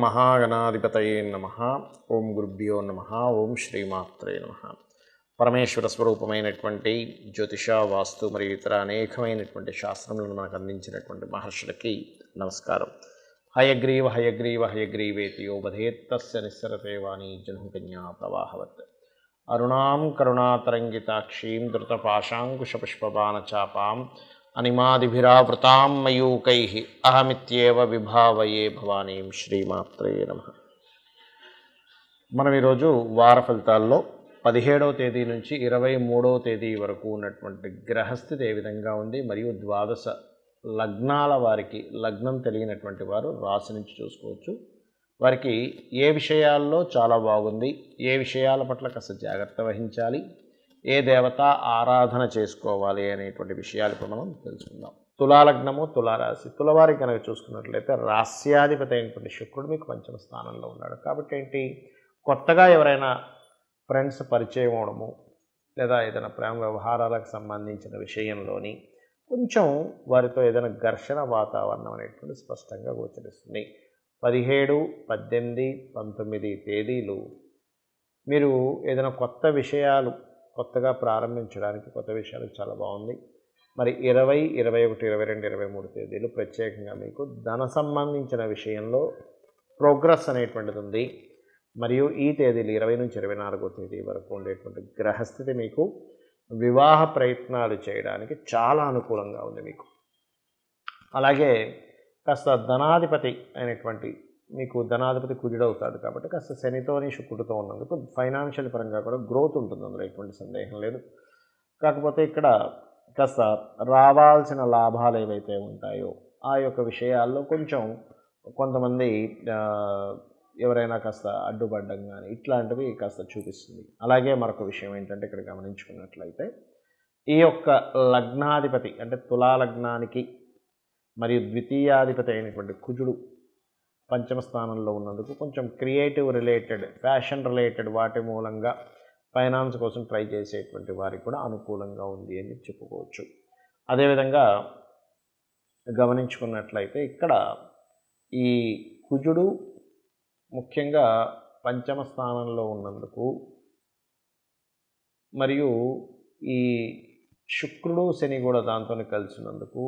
మహాగణాధిపతయే నమః. ఓం గురుభ్యో నమః. ఓం శ్రీమాత్రే నమః. పరమేశ్వర స్వరూపమైనటువంటి జ్యోతిష, వాస్తు మరియు ఇతర అనేకమైనటువంటి శాస్త్రములను మనకు అందించినటువంటి మహర్షులకి నమస్కారం. హయగ్రీవ హయగ్రీవ హయగ్రీవేతి యో వదేత్తస్య నిస్సరతే వాణి జన్మకన్యా ప్రవాహవత్. అరుణాం కరుణాతరంగితాక్షీం ధృతపాశాంకుశపుష్పబాణచాపాం అనిమాదిభిరావృతాం మయూకైః అహమిత్యేవ విభావయే భవానీం. శ్రీమాత్రే నమః. మనం ఈరోజు వార ఫలితాల్లో 17వ తేదీ నుంచి 23వ తేదీ వరకు ఉన్నటువంటి గ్రహస్థితి ఏ విధంగా ఉంది, మరియు ద్వాదశ లగ్నాల వారికి, లగ్నం తెలియనటువంటి వారు రాశి నుంచి చూసుకోవచ్చు. వారికి ఏ విషయాల్లో చాలా బాగుంది, ఏ విషయాల పట్ల కాస్త జాగ్రత్త వహించాలి, ఏ దేవత ఆరాధన చేసుకోవాలి అనేటువంటి విషయాలు ఇప్పుడు మనం తెలుసుకుందాం. తులాలగ్నము, తులారాశి. తులవారికి కనుక చూసుకున్నట్లయితే రాస్యాధిపతి అయినటువంటి శుక్రుడు మీకు పంచమ స్థానంలో ఉన్నాడు. కాబట్టి ఏంటి, కొత్తగా ఎవరైనా ఫ్రెండ్స్ పరిచయం అవడము, లేదా ఏదైనా ప్రేమ వ్యవహారాలకు సంబంధించిన విషయంలోని కొంచెం వారితో ఏదైనా ఘర్షణ వాతావరణం అనేటువంటి స్పష్టంగా గోచరిస్తుంది. 17, 18, 19 తేదీలు మీరు ఏదైనా కొత్త విషయాలు కొత్తగా ప్రారంభించడానికి, కొత్త విషయాలు చాలా బాగుంది. మరి 20, 21, 22, 23 తేదీలు ప్రత్యేకంగా మీకు ధన సంబంధించిన విషయంలో ప్రోగ్రెస్ అనేటువంటిది ఉంది. మరియు ఈ తేదీలు 20 నుంచి 24వ తేదీ వరకు ఉండేటువంటి గ్రహస్థితి మీకు వివాహ ప్రయత్నాలు చేయడానికి చాలా అనుకూలంగా ఉంది మీకు. అలాగే కాస్త ధనాధిపతి అయినటువంటి మీకు ధనాధిపతి కుజుడవుతాడు. కాబట్టి కాస్త శనితోని శుక్రుడితో ఉన్నందుకు ఫైనాన్షియల్ పరంగా కూడా గ్రోత్ ఉంటుంది, అందులో ఎటువంటి సందేహం లేదు. కాకపోతే ఇక్కడ కాస్త రావాల్సిన లాభాలు ఏవైతే ఉంటాయో ఆ యొక్క విషయాల్లో కొంచెం కొంతమంది ఎవరైనా కాస్త అడ్డుపడ్డం కానీ ఇట్లాంటివి కాస్త చూపిస్తుంది. అలాగే మరొక విషయం ఏంటంటే, ఇక్కడ గమనించుకున్నట్లయితే ఈ యొక్క లగ్నాధిపతి అంటే తులా లగ్నానికి మరియు ద్వితీయాధిపతి అయినటువంటి కుజుడు పంచమ స్థానంలో ఉన్నందుకు కొంచెం క్రియేటివ్ రిలేటెడ్, ఫ్యాషన్ రిలేటెడ్ వాటి మూలంగా ఫైనాన్స్ కోసం ట్రై చేసేటువంటి వారికి కూడా అనుకూలంగా ఉంది అని చెప్పుకోవచ్చు. అదేవిధంగా గమనించుకున్నట్లయితే ఇక్కడ ఈ కుజుడు ముఖ్యంగా పంచమ స్థానంలో ఉన్నందుకు, మరియు ఈ శుక్రుడు శని కూడా దాంతో కలిసి ఉన్నందుకు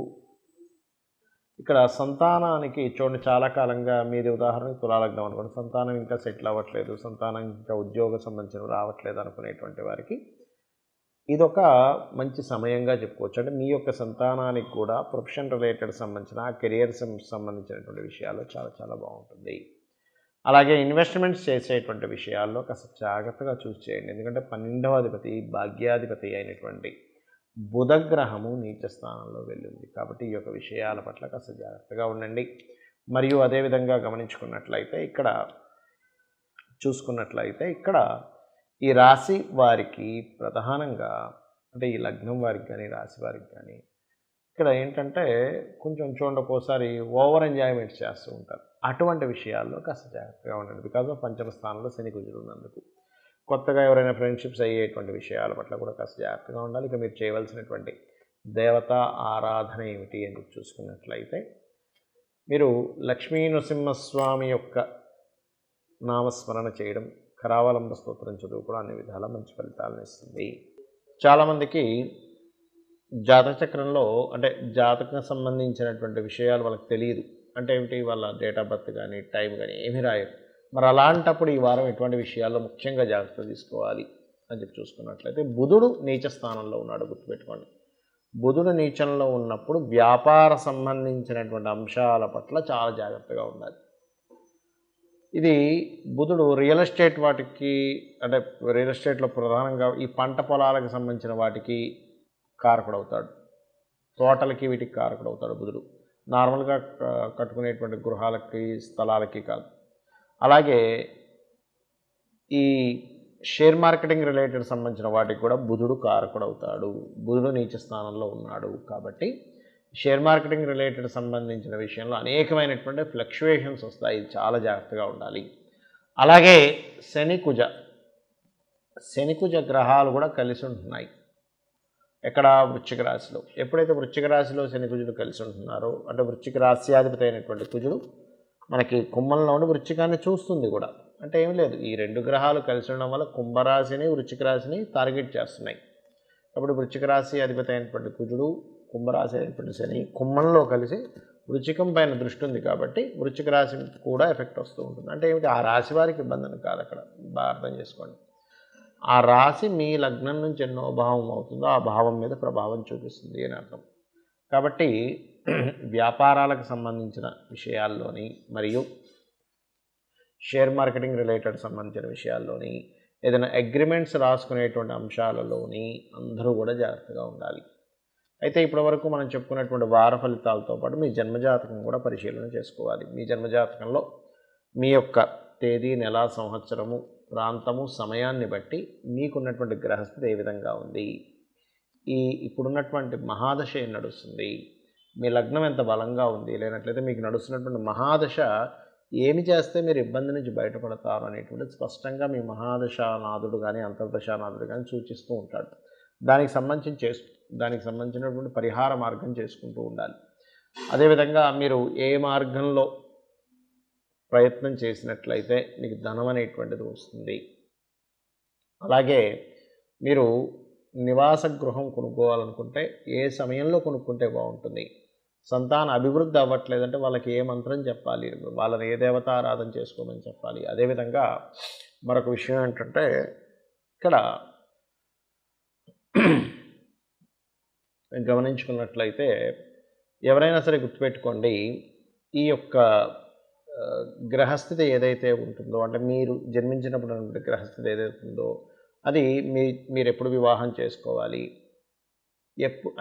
ఇక్కడ సంతానానికి చూడండి, చాలా కాలంగా మీది ఉదాహరణకు తులాలగ్నం అనుకోండి, సంతానం ఇంకా సెటిల్ అవ్వట్లేదు, సంతానం ఇంకా ఉద్యోగ సంబంధించినవి రావట్లేదు అనుకునేటువంటి వారికి ఇదొక మంచి సమయంగా చెప్పుకోవచ్చు. అంటే మీ యొక్క సంతానానికి కూడా ప్రొఫెషన్ రిలేటెడ్ సంబంధించిన, కెరియర్ సంబంధించినటువంటి విషయాల్లో చాలా చాలా బాగుంటుంది. అలాగే ఇన్వెస్ట్మెంట్స్ చేసేటువంటి విషయాల్లో కాస్త జాగ్రత్తగా చూసి చేయండి. ఎందుకంటే 12వ అధిపతి భాగ్యాధిపతి అయినటువంటి బుధగ్రహము నీచ స్థానంలో వెళ్ళింది. కాబట్టి ఈ యొక్క విషయాల పట్ల కాస్త జాగ్రత్తగా ఉండండి. మరియు అదేవిధంగా గమనించుకున్నట్లయితే ఇక్కడ చూసుకున్నట్లయితే ఇక్కడ ఈ రాశి వారికి ప్రధానంగా, అంటే ఈ లగ్నం వారికి కానీ రాశి వారికి కానీ ఇక్కడ ఏంటంటే కొంచెం చూడండి, ఒక్కోసారి ఓవర్ ఎంజాయ్మెంట్స్ చేస్తూ ఉంటారు. అటువంటి విషయాల్లో కాస్త జాగ్రత్తగా ఉండండి. బికాజ్ ఆఫ్ పంచమ స్థానంలో శని కుజుడు ఉన్నందుకు కొత్తగా ఎవరైనా ఫ్రెండ్షిప్స్ అయ్యేటువంటి విషయాల పట్ల కూడా కాస్త జాగ్రత్తగా ఉండాలి. ఇక మీరు చేయవలసినటువంటి దేవతా ఆరాధన ఏమిటి అని చూసుకున్నట్లయితే, మీరు లక్ష్మీ నరసింహస్వామి యొక్క నామస్మరణ చేయడం, కరావలంబ స్తోత్రం చదువుకోవడం అన్ని విధాలా మంచి ఫలితాలను ఇస్తుంది. చాలామందికి జాతక చక్రంలో, అంటే జాతకం సంబంధించినటువంటి విషయాలు వాళ్ళకి తెలియదు. అంటే ఏమిటి, వాళ్ళ డేట్ ఆఫ్ బర్త్ కానీ టైం కానీ ఏమీ రాయరు. మరి అలాంటప్పుడు ఈ వారం ఎటువంటి విషయాల్లో ముఖ్యంగా జాగ్రత్త తీసుకోవాలి అని చెప్పి చూసుకున్నట్లయితే, బుధుడు నీచ స్థానంలో ఉన్నాడు, గుర్తుపెట్టుకోండి. బుధుడు నీచంలో ఉన్నప్పుడు వ్యాపార సంబంధించినటువంటి అంశాల పట్ల చాలా జాగ్రత్తగా ఉండాలి. ఇది బుధుడు రియల్ ఎస్టేట్ వాటికి, అంటే రియల్ ఎస్టేట్లో ప్రధానంగా ఈ పంట పొలాలకు సంబంధించిన వాటికి కారకుడవుతాడు, తోటలకి వీటికి కారకుడవుతాడు బుధుడు. నార్మల్గా కట్టుకునేటువంటి గృహాలకి, స్థలాలకి కాదు. అలాగే ఈ షేర్ మార్కెటింగ్ రిలేటెడ్ సంబంధించిన వాటికి కూడా బుధుడు కారకుడవుతాడు. బుధుడు నీచ స్థానంలో ఉన్నాడు. కాబట్టి షేర్ మార్కెటింగ్ రిలేటెడ్ సంబంధించిన విషయంలో అనేకమైనటువంటి ఫ్లక్చువేషన్స్ వస్తాయి, చాలా జాగ్రత్తగా ఉండాలి. అలాగే శని కుజ గ్రహాలు కూడా కలిసి ఉంటున్నాయి. ఎక్కడ, వృశ్చిక రాశిలో. ఎప్పుడైతే వృశ్చిక రాశిలో శని కుజుడు కలిసి ఉంటున్నారో, అంటే వృశ్చిక రాశ్యాధిపతి అయినటువంటి కుజుడు మనకి కుంభంలోని వృశ్చికాన్ని చూస్తుంది కూడా. అంటే ఏం లేదు, ఈ 2 గ్రహాలు కలిసి ఉండడం వల్ల కుంభరాశిని వృశ్చిక రాశిని టార్గెట్ చేస్తున్నాయి. కాబట్టి వృశ్చిక రాశి అధిపతి అయినటువంటి కుజుడు, కుంభరాశి అయినటువంటి శని కుంభంలో కలిసి వృశ్చికం పైన దృష్టి ఉంది కాబట్టి వృశ్చిక రాశి కూడా ఎఫెక్ట్ వస్తూ ఉంటుంది. అంటే ఏమిటి, ఆ రాశి వారికి ఇబ్బంది కాదు, అక్కడ బాగా అర్థం చేసుకోండి. ఆ రాశి మీ లగ్నం నుంచి ఎన్నో భావం అవుతుందో ఆ భావం మీద ప్రభావం చూపిస్తుంది అని అర్థం. కాబట్టి వ్యాపారాలకు సంబంధించిన విషయాల్లోని మరియు షేర్ మార్కెటింగ్ రిలేటెడ్ సంబంధించిన విషయాల్లోని ఏదైనా అగ్రిమెంట్స్ రాసుకునేటువంటి అంశాలలోని అందరూ కూడా జాగ్రత్తగా ఉండాలి. అయితే ఇప్పటివరకు మనం చెప్పుకున్నటువంటి వార ఫలితాలతో పాటు మీ జన్మజాతకం కూడా పరిశీలన చేసుకోవాలి. మీ జన్మజాతకంలో మీ యొక్క తేదీ, నెల, సంవత్సరము, ప్రాంతము, సమయాన్ని బట్టి మీకున్నటువంటి గ్రహస్థితి ఏ విధంగా ఉంది, ఇప్పుడున్నటువంటి మహాదశ ఏం నడుస్తుంది, మీ లగ్నం ఎంత బలంగా ఉంది, లేనట్లయితే మీకు నడుస్తున్నటువంటి మహాదశ ఏమి చేస్తే మీరు ఇబ్బంది నుంచి బయటపడతారు అనేటువంటిది స్పష్టంగా మీ మహాదశానాథుడు కానీ అంతర్దశానాథుడు కానీ సూచిస్తూ ఉంటాడు. దానికి సంబంధించినటువంటి పరిహార మార్గం చేసుకుంటూ ఉండాలి. అదేవిధంగా మీరు ఏ మార్గంలో ప్రయత్నం చేసినట్లయితే మీకు ధనం అనేటువంటిది వస్తుంది. అలాగే మీరు నివాస గృహం కొనుక్కోవాలనుకుంటే ఏ సమయంలో కొనుక్కుంటే బాగుంటుంది, సంతాన అభివృద్ధి అవ్వట్లేదంటే వాళ్ళకి ఏ మంత్రం చెప్పాలి, వాళ్ళని ఏ దేవతారాధన చేసుకోమని చెప్పాలి. అదేవిధంగా మరొక విషయం ఏంటంటే ఇక్కడ గమనించుకున్నట్లయితే ఎవరైనా సరే గుర్తుపెట్టుకోండి, ఈ యొక్క గ్రహస్థితి ఏదైతే ఉంటుందో, అంటే మీరు జన్మించినప్పుడు గ్రహస్థితి ఏదైతే ఉందో అది మీరు ఎప్పుడు వివాహం చేసుకోవాలి,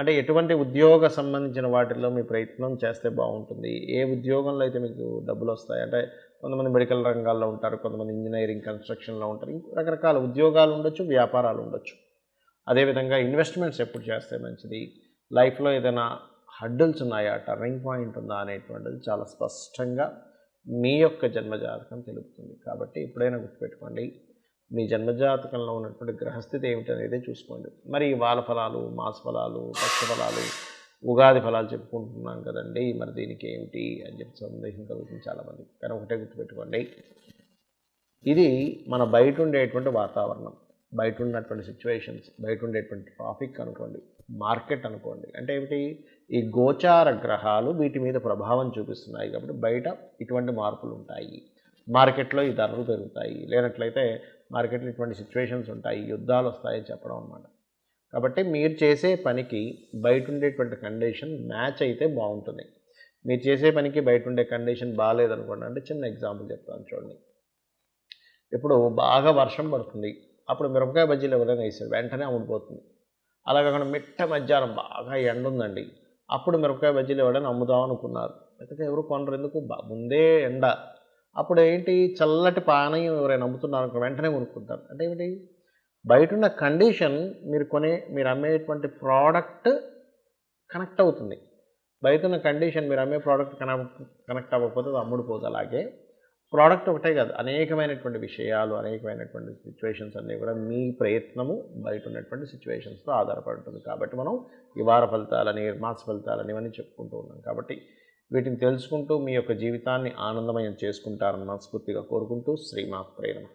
అంటే ఎటువంటి ఉద్యోగ సంబంధించిన వాటిల్లో మీ ప్రయత్నం చేస్తే బాగుంటుంది, ఏ ఉద్యోగంలో అయితే మీకు డబ్బులు వస్తాయి. అంటే కొంతమంది మెడికల్ రంగాల్లో ఉంటారు, కొంతమంది ఇంజనీరింగ్, కన్స్ట్రక్షన్లో ఉంటారు, రకరకాల ఉద్యోగాలు ఉండొచ్చు, వ్యాపారాలు ఉండొచ్చు. అదేవిధంగా ఇన్వెస్ట్మెంట్స్ ఎప్పుడు చేస్తే మంచిది, లైఫ్లో ఏదైనా హడ్డుల్స్ ఉన్నాయా, టర్నింగ్ పాయింట్ ఉందా అనేటువంటిది చాలా స్పష్టంగా మీ యొక్క జన్మజాతకం తెలుపుతుంది. కాబట్టి ఎప్పుడైనా గుర్తుపెట్టుకోండి, మీ జన్మజాతకంలో ఉన్నటువంటి గ్రహస్థితి ఏమిటనేది చూసుకోండి. మరి వార ఫలాలు, మాస ఫలాలు, పక్ష ఫలాలు, ఉగాది ఫలాలు చెప్పుకుంటున్నాం కదండి, మరి దీనికి ఏమిటి అని చెప్పి సందేహం కలుగుతుంది చాలామంది. కానీ ఒకటే గుర్తుపెట్టుకోండి, ఇది మన బయట ఉండేటువంటి వాతావరణం, బయట ఉన్నటువంటి సిచ్యువేషన్స్, బయట ఉండేటువంటి ట్రాఫిక్ అనుకోండి, మార్కెట్ అనుకోండి. అంటే ఏమిటి, ఈ గోచార గ్రహాలు వీటి మీద ప్రభావం చూపిస్తున్నాయి. కాబట్టి బయట ఇటువంటి మార్పులు ఉంటాయి, మార్కెట్లో ఈ ధరలు పెరుగుతాయి, లేనట్లయితే మార్కెట్లో ఇటువంటి సిచ్యువేషన్స్ ఉంటాయి, యుద్ధాలు వస్తాయని చెప్పడం అన్నమాట. కాబట్టి మీరు చేసే పనికి బయట ఉండేటువంటి కండిషన్ మ్యాచ్ అయితే బాగుంటుంది. మీరు చేసే పనికి బయట ఉండే కండిషన్ బాగాలేదనుకోండి, అంటే చిన్న ఎగ్జాంపుల్ చెప్తాను చూడండి. ఇప్పుడు బాగా వర్షం పడుతుంది, అప్పుడు మిరపకాయ బజ్జీలు ఎవరైనా వేసాడు వెంటనే అమ్ముడిపోతుంది. అలా కాకుండా మిట్ట మధ్యాహ్నం బాగా ఎండ ఉందండి, అప్పుడు మిరపకాయ బజ్జీలు ఎవరైనా అమ్ముదాం అనుకున్నారు, అయితే ఎవరు కొనరు, ఎందుకు, ముందే ఎండ. అప్పుడు ఏంటి, చల్లటి పానీయం ఎవరైనా అమ్ముతున్నారు వెంటనే కొనుక్కుంటారు. అంటే ఏమిటి, బయట ఉన్న కండిషన్ మీరు అమ్మేటువంటి ప్రోడక్ట్ కనెక్ట్ అవుతుంది. బయట ఉన్న కండిషన్ మీరు అమ్మే ప్రోడక్ట్ కనెక్ట్ అవ్వకపోతే అది అమ్ముడుపోదు. అలాగే ప్రోడక్ట్ ఒకటే కాదు, అనేకమైనటువంటి విషయాలు, అనేకమైనటువంటి సిచ్యువేషన్స్ అన్నీ కూడా మీ ప్రయత్నము బయట ఉన్నటువంటి సిచ్యువేషన్స్తో ఆధారపడి ఉంటుంది. కాబట్టి మనం ఈ వార ఫలితాలని, మాస ఫలితాలని ఇవన్నీ చెప్పుకుంటూ ఉన్నాం. కాబట్టి వీటిని తెలుసుకుంటూ మీ యొక్క జీవితాన్ని ఆనందమయం చేసుకుంటారని మనస్ఫూర్తిగా కోరుకుంటూ శ్రీమాత్రే నమః.